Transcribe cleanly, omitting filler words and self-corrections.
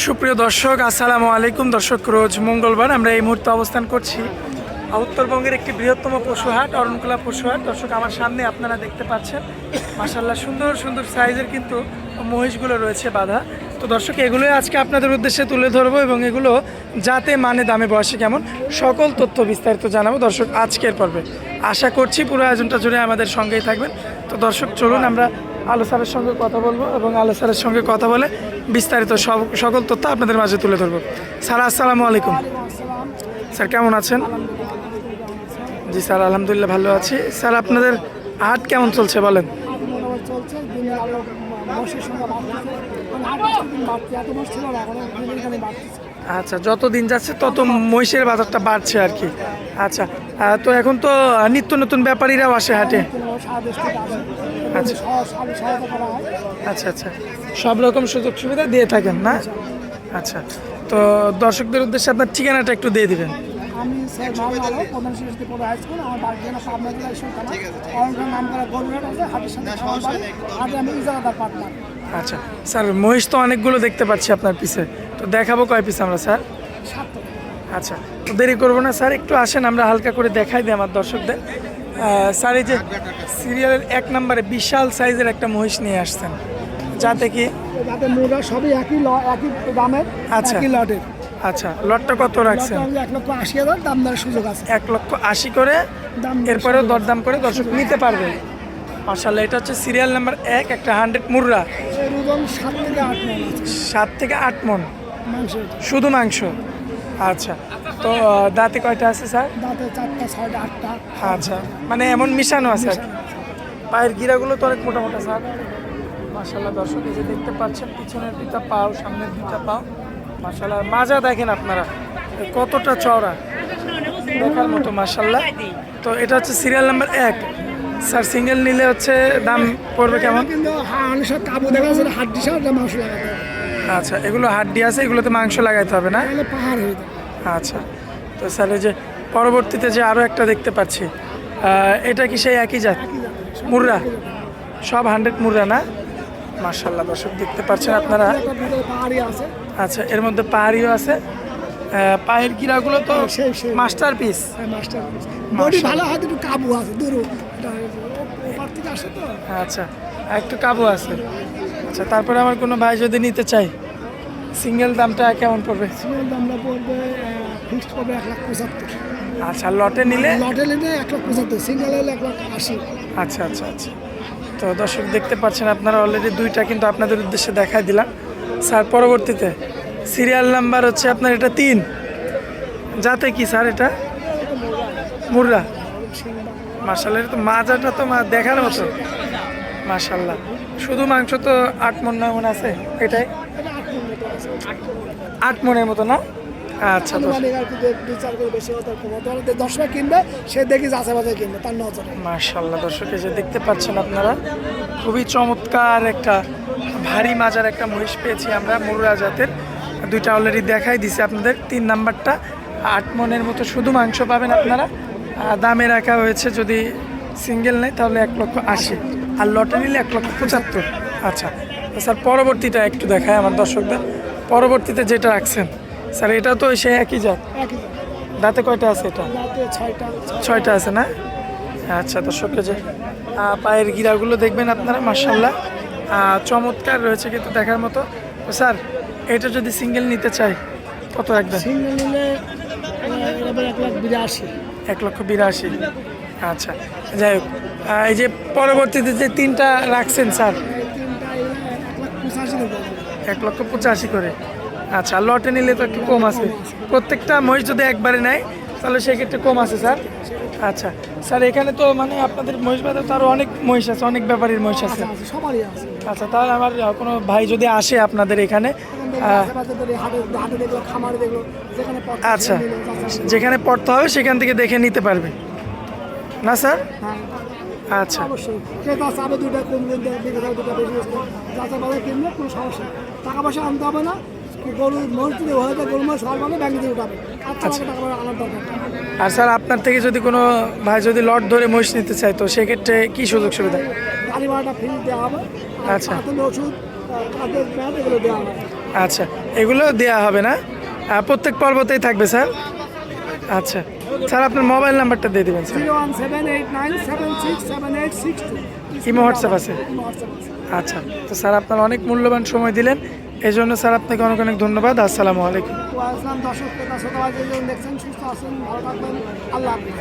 সুপ্রিয় দর্শক, আসসালামু আলাইকুম। দর্শক, রোজ মঙ্গলবার আমরা এই মুহূর্তে অবস্থান করছি উত্তরবঙ্গের একটি বৃহত্তম পশুহাট, অরণকুলা পশুহাট। দর্শক, আমার সামনে আপনারা দেখতে পাচ্ছেন মাশাআল্লাহ সুন্দর সুন্দর সাইজের কিন্তু মহিষগুলো রয়েছে বাঁধা। তো দর্শক, এগুলোই আজকে আপনাদের উদ্দেশ্যে তুলে ধরবো এবং এগুলো যাতে মানে দামে বয়সে কেমন সকল তথ্য বিস্তারিত জানাবো দর্শক আজকের পর্বে। আশা করছি পুরো আয়োজনটা জুড়ে আমাদের সঙ্গেই থাকবেন। তো দর্শক, চলুন আমরা আলো স্যারের সঙ্গে কথা বলবো এবং আলো স্যারের সঙ্গে কথা বলে বিস্তারিত সকল তথ্য আপনাদের মাঝে তুলে ধরবো। স্যার, আসসালামু আলাইকুম। স্যার, কেমন আছেন? জি স্যার, আলহামদুলিল্লাহ ভালো আছি। স্যার, আপনাদের হাট কেমন চলছে বলেন? আচ্ছা, যত দিন যাচ্ছে তত মহিষের বাজারটা বাড়ছে আর কি। আচ্ছা, তো এখন তো নিত্য নতুন ব্যাপারীরাও আসে হাটে। আচ্ছা আচ্ছা আচ্ছা, সব রকম সুযোগ সুবিধা দিয়ে থাকেন না? আচ্ছা, তো দর্শকদের উদ্দেশ্যে আপনার ঠিকানাটা একটু দিয়ে দিবেন। আমি স্যার ভালো প্রধান শিক্ষক পড়ে হাই স্কুল, আমার বাড়ি যেন পাবনা জেলা ইস্যুখানা অরণকুলা নাম করা গরুহাট আছে, হাটের সাথে হাটে আমি ইজারাদার পার্টনার। আচ্ছা স্যার, মহিষ তো অনেকগুলো দেখতে পাচ্ছি আপনার পিছে, তো দেখাবো কয় পিস আমরা স্যার? 7। আচ্ছা, তো দেরি করবো না স্যার, একটু আসেন আমরা হালকা করে দেখাই দিই আমার দর্শকদের। স্যার, এই যে সিরিয়ালের 1 নম্বরে বিশাল সাইজের একটা মহিষ নিয়ে আসছেন, যাতে কি যাতে মুরগা সবই একই দামের, আচ্ছা একই লটের। আচ্ছা, লটটা কত রাখছেন? 1,80,000 দাম দেওয়ার সুযোগ আছে। 1,80,000 করে এরপরেও দরদাম করে দর্শক নিতে পারবে। মাশাআল্লাহ, এটা হচ্ছে সিরিয়াল নাম্বার 1, একটা 100 মুর্রা। এর ওজন 7 থেকে 8 মণ। 7 থেকে 8 মণ মাংস, শুধু মাংস। আচ্ছা, তো দাঁতে কয়টা আছে স্যার? দাঁতে 4টা, 6টা, 8টা। আচ্ছা, মানে এমন মিশানো আছে আর কি। পায়ের গিরাগুলো তো অনেক মোটা মোটা স্যার। মাশাআল্লাহ দর্শক, এই যে দেখতে পাচ্ছেন পিছনের দুইটা পাও, সামনের দুইটা পাও। মাশাআল্লাহ, মাজা দেখেন আপনারা কতটা চওড়া, দেখার মতো মাশাআল্লাহ। তো এটা হচ্ছে সিরিয়াল নাম্বার 1 স্যার। সিঙ্গেল নিলে হচ্ছে দাম পড়বে কেমন? কিন্তু অনেক সব কাবু দেখা যাচ্ছে হাড্ডি সব মাংস লাগাতে হবে। আচ্ছা, এগুলো হাড্ডি আছে, এগুলোতে মাংস লাগাইতে হবে না? তাহলে পাহাড় হয়ে যাবে। আচ্ছা, তো স্যার এই যে পরবর্তীতে যে আরও একটা দেখতে পাচ্ছি, এটা কি সেই একই জাত মুর্রা? সব 100 মুর্রা না? মাশাআল্লাহ দর্শক, দেখতে পাচ্ছেন আপনারা। পাহাড়ি আছে। আচ্ছা, এর মধ্যে পাহাড়িও আছে। পায়ের গিরাগুলো তো মাস্টার পিস। বডি ভালো হয়, একটু কাবু আছে দূরও ওপার থেকে আসে তো। আচ্ছা, একটু কাবু আছে। আচ্ছা, তারপরে আমার কোনো ভাই যদি নিতে চাই, সিঙ্গেল দামটা কেমন পড়বে? সিঙ্গেল দামটা পড়বে ফিক্সড পড়বে 1,75,000। আচ্ছা, লটে নিলে? লটে নিলে 1,75,000, সিঙ্গেল হলে 1,80,000। আচ্ছা আচ্ছা আচ্ছা, তো দর্শক দেখতে পাচ্ছেন আপনারা অলরেডি দুইটা কিন্তু আপনাদের উদ্দেশ্যে দেখাই দিলাম স্যার। পরবর্তীতে সিরিয়াল নাম্বার হচ্ছে আপনার এটা 3, যাতে কি স্যার? এটা মুর্রা। মাশাআল্লাহ, এটা তো মাজাটা তো দেখার মতো মাশাআল্লাহ। শুধু মাংস তো 8 মণ 9 মণ আছে, এটাই 8 মণের মতো না? আচ্ছা, দর্শক কিনবে, সে দেখি যাচাই বাছাই কিনবে তার নজরে। মাশাআল্লাহ দর্শক, এই যে দেখতে পাচ্ছেন আপনারা খুবই চমৎকার একটা ভারী মাজার একটা মহিষ পেয়েছি আমরা, মুর্রা জাতের। দুইটা অলরেডি দেখাই দিছি আপনাদের। 3 নাম্বারটা 8 মণের মতো শুধু মাংস পাবেন আপনারা। দামে রাখা হয়েছে যদি সিঙ্গেল নেই তাহলে 1,80,000, আর লটে নিলে 1,75,000। আচ্ছা, তো স্যার পরবর্তীটা একটু দেখায় আমার দর্শকদের। পরবর্তীতে যেটা রাখছেন স্যার, এটা তো সেই একই জাত। দাঁতে কয়টা আছে? এটা 6টা আছে না? আচ্ছা দর্শককে যে পায়ের গিরাগুলো দেখবেন আপনারা, মাশাআল্লাহ চমৎকার রয়েছে কিন্তু দেখার মতো। তো স্যার, এটা যদি সিঙ্গেল নিতে চাই কত রাখবেন? সিঙ্গেল নিলে 1,82,000। 1,82,000। আচ্ছা, যাই হোক, এই যে পরবর্তীতে যে 3টা রাখছেন স্যার, 1,85,000 করে। আচ্ছা, লটে নিলে তো একটু কম আছে। প্রত্যেকটা মহিষ যদি একবারে নেয় তাহলে সেক্ষেত্রে কম আছে স্যার। আচ্ছা স্যার, এখানে তো মানে আপনাদের মহিষ বাজার তো আরও অনেক মহিষ আছে, অনেক ব্যাপারীর মহিষ আছে। আচ্ছা, তাহলে আমার কোনো ভাই যদি আসে আপনাদের এখানে, আচ্ছা যেখানে পড়তে হবে সেখান থেকে দেখে নিতে পারবে না স্যার? আচ্ছা, টাকা পয়সা আনতে হবে না, গরু মসজিদে হয়তো গরু মাছ সব মানে ব্যাংকে দিয়ে উঠাবে। আর স্যার, আপনার থেকে যদি কোনো ভাই যদি লট ধরে মহিষ নিতে চায় তো সেক্ষেত্রে কি সুযোগ সুবিধা? গাড়ি ভাড়াটা ফ্রি দেওয়া হবে। আচ্ছা ওষুধ, কাজের ব্যাগ এগুলো দেওয়া হবে। আচ্ছা, এগুলো দেয়া হবে না, প্রত্যেক পর্বতেই থাকবে স্যার। আচ্ছা স্যার, আপনার মোবাইল নাম্বারটা দিয়ে দেবেন স্যার। 01789767862। ইমো হোয়াটসঅ্যাপ আছে? আচ্ছা, তো স্যার আপনার অনেক মূল্যবান সময় দিলেন, এই জন্য স্যার আপনাকে অনেক অনেক ধন্যবাদ। আসসালামু আলাইকুম। দর্শক দেখছেন, সুস্থ আছেন, ভালো থাকবেন, আল্লাহ হাফিজ।